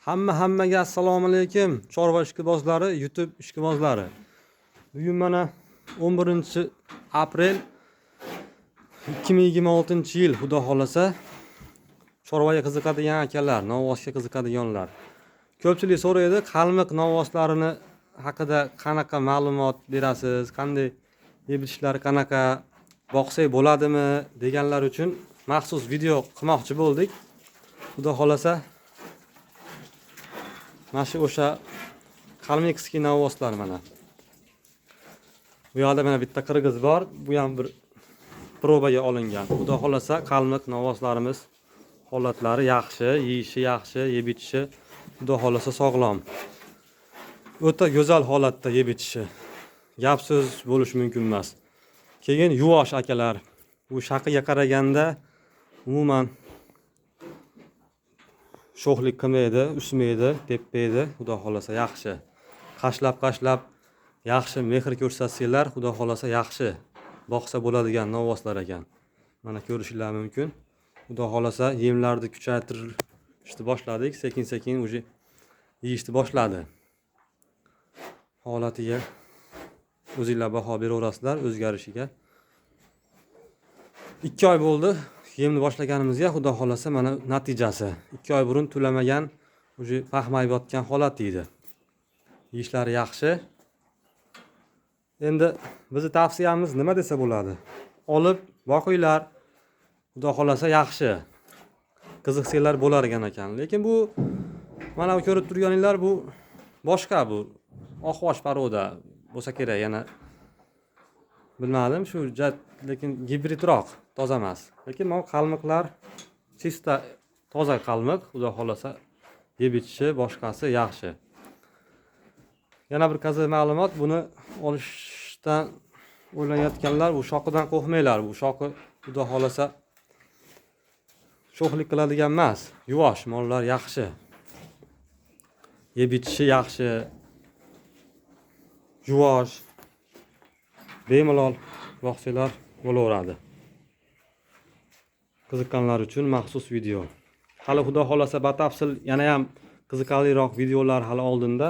Hammaga assalomu alaykum. Chorva ishqibozlari, YouTube ishqibozlari. Bugun mana 11 aprel 2026-yil, xudo xolasa, chorvaga qiziqadigan akalar, novvosga qiziqadiganlar. Ko'pchilik so'raydi, qalmiq novvoslarini haqida qanaqa ma'lumot berasiz, qanday yeb-ichishlar qanaqa, boqsak bo'ladimi deganlar uchun maxsus video qilmoqchi bo'ldik. Xudo xolasa, mana shu o'sha qalmiqskiy novvoslar mana. Bu yerda mana bitta qirg'iz bor, bu ham bir probaga olingan. Xudo xolasa, qalmiq novvoslarimiz holatlari yaxshi, yeyishi yaxshi, yeb ichishi xudo xolasa sog'lom. O'ta go'zal holatda yeb ichishi. Gap so'z bo'lish mumkin emas. Keyin yuvosh akalar. Bu shaqiga qaraganda umuman sho'xlik qilmaydi, usmaydi, tepmaydi, xudo xolasa yaxshi. Qashlab yaxshi mehr ko'rsatsanglar, xudo xolasa yaxshi boqsa bo'ladigan novvoslar ekan. Mana ko'rishinglar mumkin. Xudo xolasa yemlarni kuchaytirishni boshladik, sekin уже yeyishni boshladi. Holatiga o'zingizlar baho beraverasizlar o'zgarishiga. 2 oy bo'ldi yemni boshlaganimizga, xudo xolasa mana natijasi. 2 oy burun tulamagan, уже paxmayib yotgan holat edi. Yeyishlari yaxshi. Endi bizning tavsiyamiz nima desa bo'ladi? Olib boqinglar. Xudo xolasa yaxshi. Qiziqsanglar bo'lar ekan. Lekin bu mana bu ko'rib turganinglar bu boshqa bu. Oqvosh paroda bo'lsa kerak, yana bilmadim, shu lekin gibridroq, toza emas. Lekin bu qalmiqlar chista toza qalmiq, xudo xolasa yeb ichishi boshqasi yaxshi. Yana bir qazi ma'lumot, buni olishdan o'ylayotganlar bu shoqidan qo'rqmanglar. Bu shoqi xudo xolasa sho'xlik qiladigan emas. Yuvosh mollar yaxshi. Yeb ichishi yaxshi. Yuvosh. Bemalol boqsanglar bo'laveradi. Qiziqqanlar uchun maxsus video. Hali xudo xolasa batafsil yana ham qiziqarliroq videolar hali oldinda.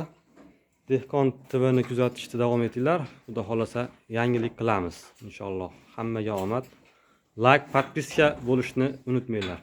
Dehqon TVni kuzatishda davom etinglar. Xudo xolasa yangilik qilamiz inshaalloh. Hammaga omad. Like, podpiska bo'lishni unutmanglar.